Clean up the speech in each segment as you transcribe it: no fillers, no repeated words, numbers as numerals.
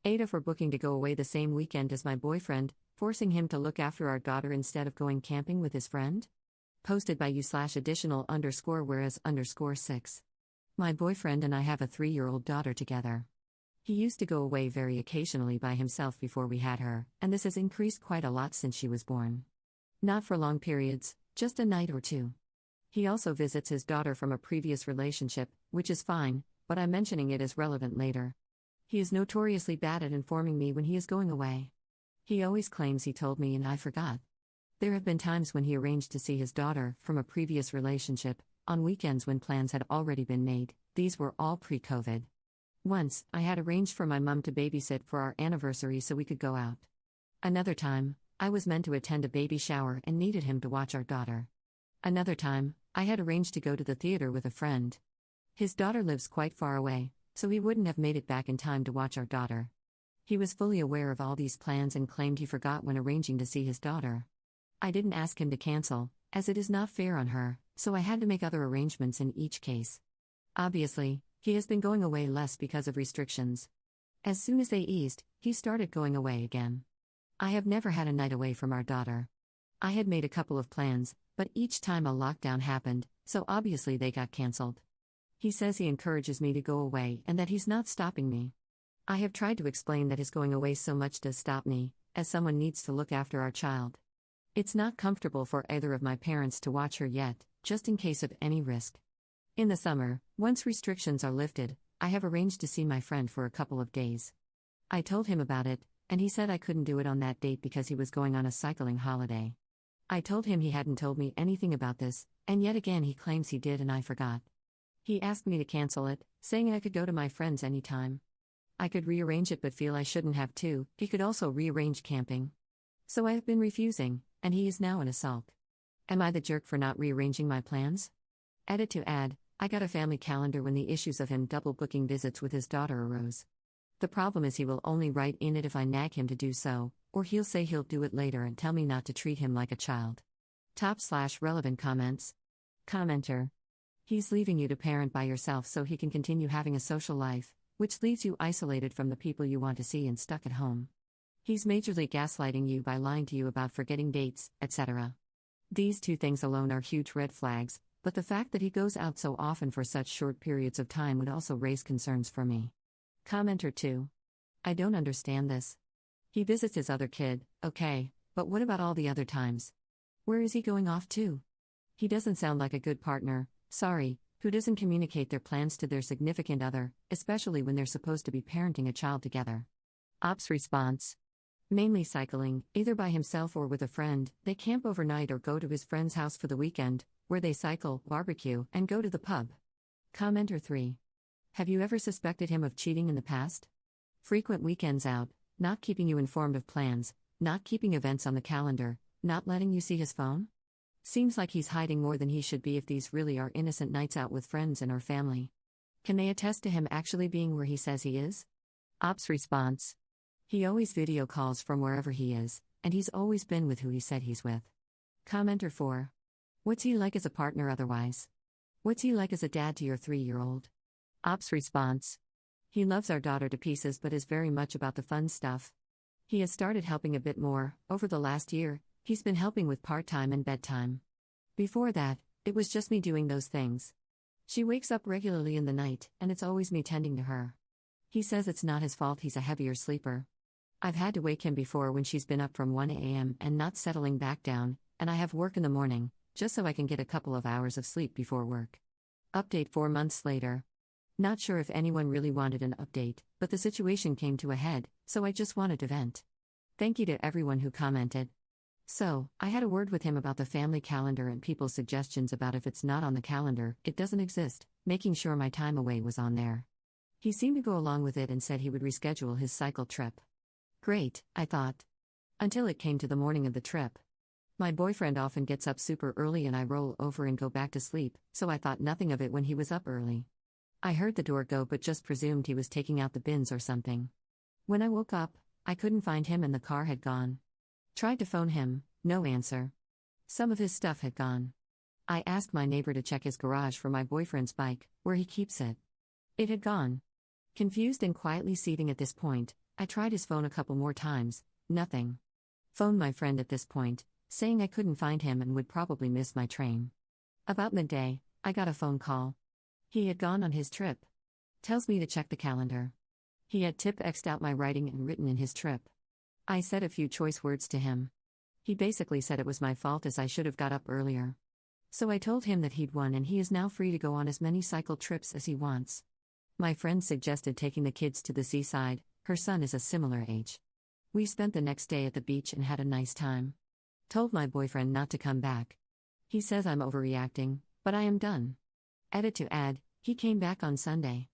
AITAH for booking to go away the same weekend as my boyfriend, forcing him to look after our daughter instead of going camping with his friend? Posted by you/additional_whereas_6. My boyfriend and I have a 3-year-old daughter together. He used to go away very occasionally by himself before we had her, and this has increased quite a lot since she was born. Not for long periods, just a night or two. He also visits his daughter from a previous relationship, which is fine, but I'm mentioning it as relevant later. He is notoriously bad at informing me when he is going away. He always claims he told me and I forgot. There have been times when he arranged to see his daughter from a previous relationship, on weekends when plans had already been made. These were all pre-COVID. Once, I had arranged for my mum to babysit for our anniversary so we could go out. Another time, I was meant to attend a baby shower and needed him to watch our daughter. Another time, I had arranged to go to the theater with a friend. His daughter lives quite far away, so he wouldn't have made it back in time to watch our daughter. He was fully aware of all these plans and claimed he forgot when arranging to see his daughter. I didn't ask him to cancel, as it is not fair on her, so I had to make other arrangements in each case. Obviously, he has been going away less because of restrictions. As soon as they eased, he started going away again. I have never had a night away from our daughter. I had made a couple of plans, but each time a lockdown happened, so obviously they got cancelled. He says he encourages me to go away and that he's not stopping me. I have tried to explain that his going away so much does stop me, as someone needs to look after our child. It's not comfortable for either of my parents to watch her yet, just in case of any risk. In the summer, once restrictions are lifted, I have arranged to see my friend for a couple of days. I told him about it, and he said I couldn't do it on that date because he was going on a cycling holiday. I told him he hadn't told me anything about this, and yet again he claims he did and I forgot. He asked me to cancel it, saying I could go to my friend's anytime. I could rearrange it but feel I shouldn't have to. He could also rearrange camping. So I have been refusing, and he is now in a sulk. Am I the jerk for not rearranging my plans? Edit to add, I got a family calendar when the issues of him double booking visits with his daughter arose. The problem is he will only write in it if I nag him to do so, or he'll say he'll do it later and tell me not to treat him like a child. Top/relevant comments. Commenter. He's leaving you to parent by yourself so he can continue having a social life, which leaves you isolated from the people you want to see and stuck at home. He's majorly gaslighting you by lying to you about forgetting dates, etc. These two things alone are huge red flags, but the fact that he goes out so often for such short periods of time would also raise concerns for me. Commenter 2. I don't understand this. He visits his other kid, okay, but what about all the other times? Where is he going off to? He doesn't sound like a good partner, sorry, who doesn't communicate their plans to their significant other, especially when they're supposed to be parenting a child together. Ops response. Mainly cycling, either by himself or with a friend. They camp overnight or go to his friend's house for the weekend, where they cycle, barbecue, and go to the pub. Commenter 3. Have you ever suspected him of cheating in the past? Frequent weekends out, not keeping you informed of plans, not keeping events on the calendar, not letting you see his phone? Seems like he's hiding more than he should be if these really are innocent nights out with friends and or family. Can they attest to him actually being where he says he is? Ops response. He always video calls from wherever he is, and he's always been with who he said he's with. Commenter 4. What's he like as a partner otherwise? What's he like as a dad to your 3-year-old? Ops response. He loves our daughter to pieces but is very much about the fun stuff. He has started helping a bit more. Over the last year, he's been helping with part-time and bedtime. Before that, it was just me doing those things. She wakes up regularly in the night, and it's always me tending to her. He says it's not his fault he's a heavier sleeper. I've had to wake him before when she's been up from 1 a.m. and not settling back down, and I have work in the morning, just so I can get a couple of hours of sleep before work. Update 4 months later. Not sure if anyone really wanted an update, but the situation came to a head, so I just wanted to vent. Thank you to everyone who commented. So, I had a word with him about the family calendar and people's suggestions about if it's not on the calendar, it doesn't exist, making sure my time away was on there. He seemed to go along with it and said he would reschedule his cycle trip. Great, I thought. Until it came to the morning of the trip. My boyfriend often gets up super early and I roll over and go back to sleep, so I thought nothing of it when he was up early. I heard the door go but just presumed he was taking out the bins or something. When I woke up, I couldn't find him and the car had gone. Tried to phone him, no answer. Some of his stuff had gone. I asked my neighbor to check his garage for my boyfriend's bike, where he keeps it. It had gone. Confused and quietly seething at this point, I tried his phone a couple more times, nothing. Phoned my friend at this point, saying I couldn't find him and would probably miss my train. About midday, I got a phone call. He had gone on his trip. Tells me to check the calendar. He had X'd out my writing and written in his trip. I said a few choice words to him. He basically said it was my fault as I should have got up earlier. So I told him that he'd won and he is now free to go on as many cycle trips as he wants. My friend suggested taking the kids to the seaside, her son is a similar age. We spent the next day at the beach and had a nice time. Told my boyfriend not to come back. He says I'm overreacting, but I am done. Edit to add, he came back on Sunday.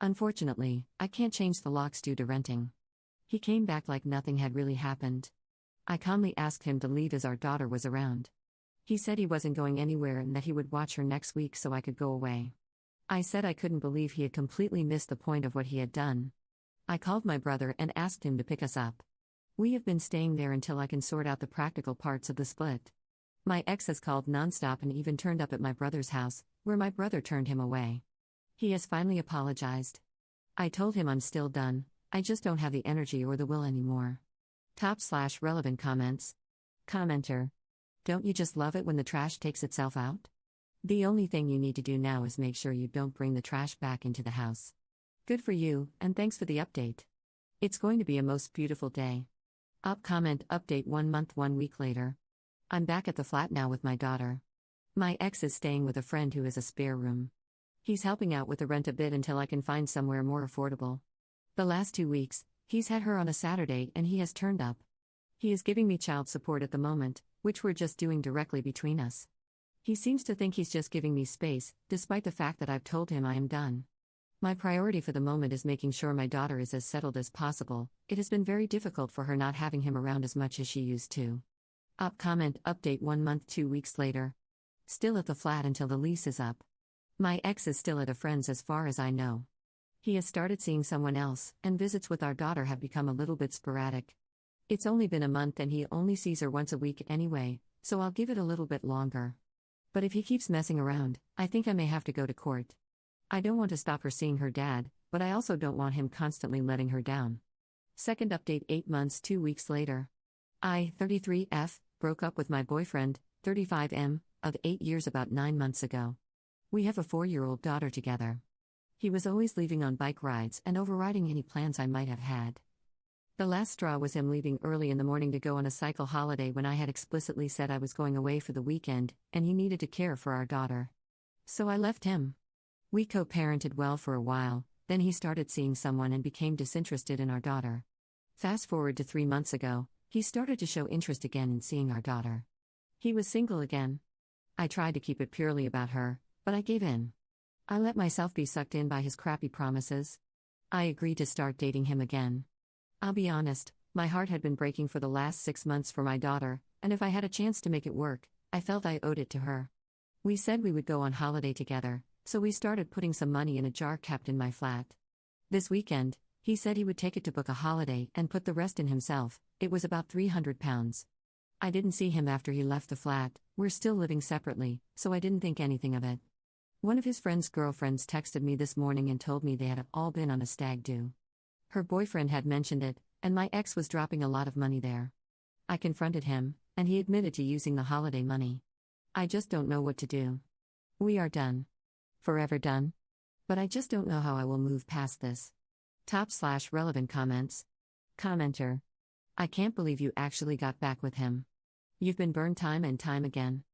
Unfortunately, I can't change the locks due to renting. He came back like nothing had really happened. I calmly asked him to leave as our daughter was around. He said he wasn't going anywhere and that he would watch her next week so I could go away. I said I couldn't believe he had completely missed the point of what he had done. I called my brother and asked him to pick us up. We have been staying there until I can sort out the practical parts of the split. My ex has called nonstop and even turned up at my brother's house, where my brother turned him away. He has finally apologized. I told him I'm still done, I just don't have the energy or the will anymore. Top/relevant comments. Commenter. Don't you just love it when the trash takes itself out? The only thing you need to do now is make sure you don't bring the trash back into the house. Good for you, and thanks for the update. It's going to be a most beautiful day. Comment update 1 month 1 week later. I'm back at the flat now with my daughter. My ex is staying with a friend who has a spare room. He's helping out with the rent a bit until I can find somewhere more affordable. The last 2 weeks, he's had her on a Saturday and he has turned up. He is giving me child support at the moment, which we're just doing directly between us. He seems to think he's just giving me space, despite the fact that I've told him I am done. My priority for the moment is making sure my daughter is as settled as possible. It has been very difficult for her not having him around as much as she used to. Comment update 1 month 2 weeks later. Still at the flat until the lease is up. My ex is still at a friend's as far as I know. He has started seeing someone else, and visits with our daughter have become a little bit sporadic. It's only been a month and he only sees her once a week anyway, so I'll give it a little bit longer. But if he keeps messing around, I think I may have to go to court. I don't want to stop her seeing her dad, but I also don't want him constantly letting her down. Second update 8 months 2 weeks later. I, 33F, broke up with my boyfriend, 35M, of 8 years about 9 months ago. We have a 4-year-old daughter together. He was always leaving on bike rides and overriding any plans I might have had. The last straw was him leaving early in the morning to go on a cycle holiday when I had explicitly said I was going away for the weekend, and he needed to care for our daughter. So I left him. We co-parented well for a while, then he started seeing someone and became disinterested in our daughter. Fast forward to 3 months ago, he started to show interest again in seeing our daughter. He was single again. I tried to keep it purely about her, but I gave in. I let myself be sucked in by his crappy promises. I agreed to start dating him again. I'll be honest, my heart had been breaking for the last 6 months for my daughter, and if I had a chance to make it work, I felt I owed it to her. We said we would go on holiday together, so we started putting some money in a jar kept in my flat. This weekend, he said he would take it to book a holiday and put the rest in himself. It was about £300. I didn't see him after he left the flat. We're still living separately, so I didn't think anything of it. One of his friend's girlfriends texted me this morning and told me they had all been on a stag do. Her boyfriend had mentioned it, and my ex was dropping a lot of money there. I confronted him, and he admitted to using the holiday money. I just don't know what to do. We are done. Forever done. But I just don't know how I will move past this. Top/relevant comments. Commenter. I can't believe you actually got back with him. You've been burned time and time again.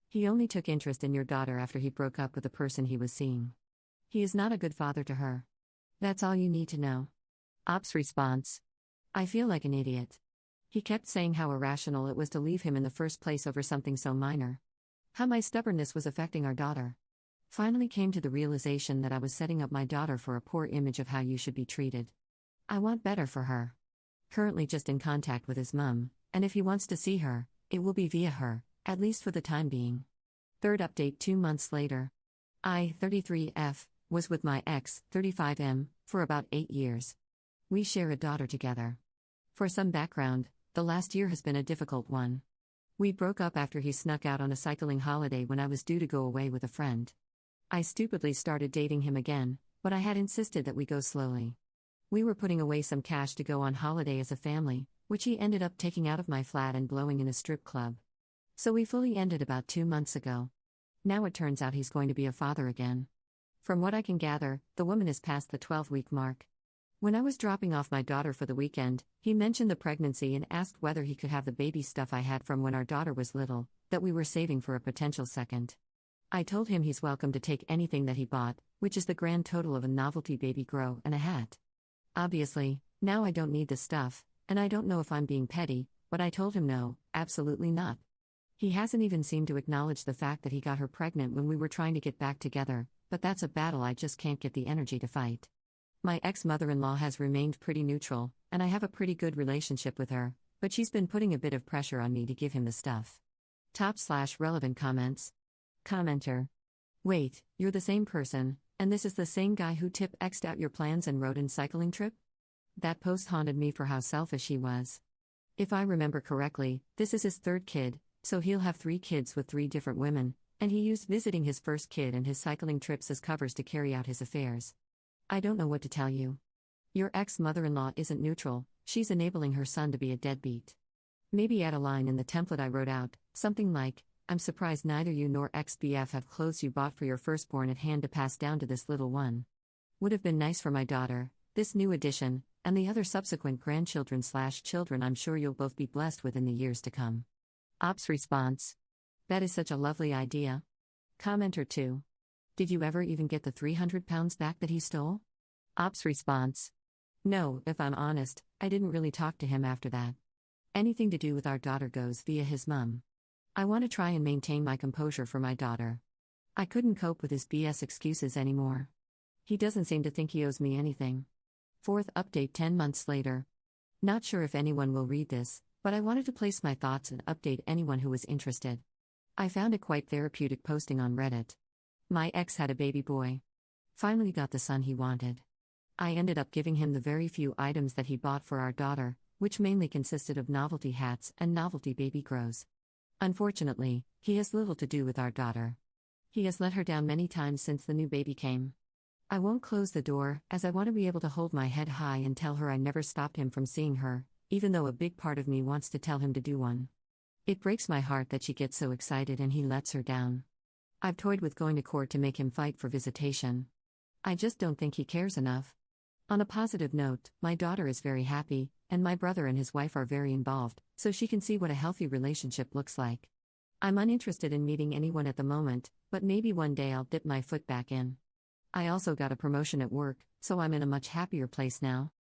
He only took interest in your daughter after he broke up with the person he was seeing. He is not a good father to her. That's all you need to know. Ops response. I feel like an idiot. He kept saying how irrational it was to leave him in the first place over something so minor. How my stubbornness was affecting our daughter. Finally came to the realization that I was setting up my daughter for a poor image of how you should be treated. I want better for her. Currently just in contact with his mum, and if he wants to see her, it will be via her, at least for the time being. Third update 2 months later. I, 33F, was with my ex, 35M, for about 8 years. We share a daughter together. For some background, the last year has been a difficult one. We broke up after he snuck out on a cycling holiday when I was due to go away with a friend. I stupidly started dating him again, but I had insisted that we go slowly. We were putting away some cash to go on holiday as a family, which he ended up taking out of my flat and blowing in a strip club. So we fully ended about 2 months ago. Now it turns out he's going to be a father again. From what I can gather, the woman is past the 12-week mark. When I was dropping off my daughter for the weekend, he mentioned the pregnancy and asked whether he could have the baby stuff I had from when our daughter was little, that we were saving for a potential second. I told him he's welcome to take anything that he bought, which is the grand total of a novelty baby grow and a hat. Obviously, now I don't need the stuff, and I don't know if I'm being petty, but I told him no, absolutely not. He hasn't even seemed to acknowledge the fact that he got her pregnant when we were trying to get back together, but that's a battle I just can't get the energy to fight. My ex-mother-in-law has remained pretty neutral, and I have a pretty good relationship with her, but she's been putting a bit of pressure on me to give him the stuff. Top/relevant comments. Commenter. Wait, you're the same person, and this is the same guy who X'd out your plans and wrote in cycling trip? That post haunted me for how selfish he was. If I remember correctly, this is his third kid, so he'll have 3 kids with 3 different women, and he used visiting his first kid and his cycling trips as covers to carry out his affairs. I don't know what to tell you. Your ex-mother-in-law isn't neutral, she's enabling her son to be a deadbeat. Maybe add a line in the template I wrote out, something like, I'm surprised neither you nor ex-BF have clothes you bought for your firstborn at hand to pass down to this little one. Would have been nice for my daughter, this new addition, and the other subsequent grandchildren/children I'm sure you'll both be blessed with in the years to come. Ops response. That is such a lovely idea. Commenter 2. Did you ever even get the 300 pounds back that he stole? Ops response. No, if I'm honest, I didn't really talk to him after that. Anything to do with our daughter goes via his mum. I want to try and maintain my composure for my daughter. I couldn't cope with his BS excuses anymore. He doesn't seem to think he owes me anything. 4th update 10 months later. Not sure if anyone will read this, but I wanted to place my thoughts and update anyone who was interested. I found it quite therapeutic posting on Reddit. My ex had a baby boy. Finally got the son he wanted. I ended up giving him the very few items that he bought for our daughter, which mainly consisted of novelty hats and novelty baby grows. Unfortunately, he has little to do with our daughter. He has let her down many times since the new baby came. I won't close the door, as I want to be able to hold my head high and tell her I never stopped him from seeing her, even though a big part of me wants to tell him to do one. It breaks my heart that she gets so excited and he lets her down. I've toyed with going to court to make him fight for visitation. I just don't think he cares enough. On a positive note, my daughter is very happy, and my brother and his wife are very involved, so she can see what a healthy relationship looks like. I'm uninterested in meeting anyone at the moment, but maybe one day I'll dip my foot back in. I also got a promotion at work, so I'm in a much happier place now.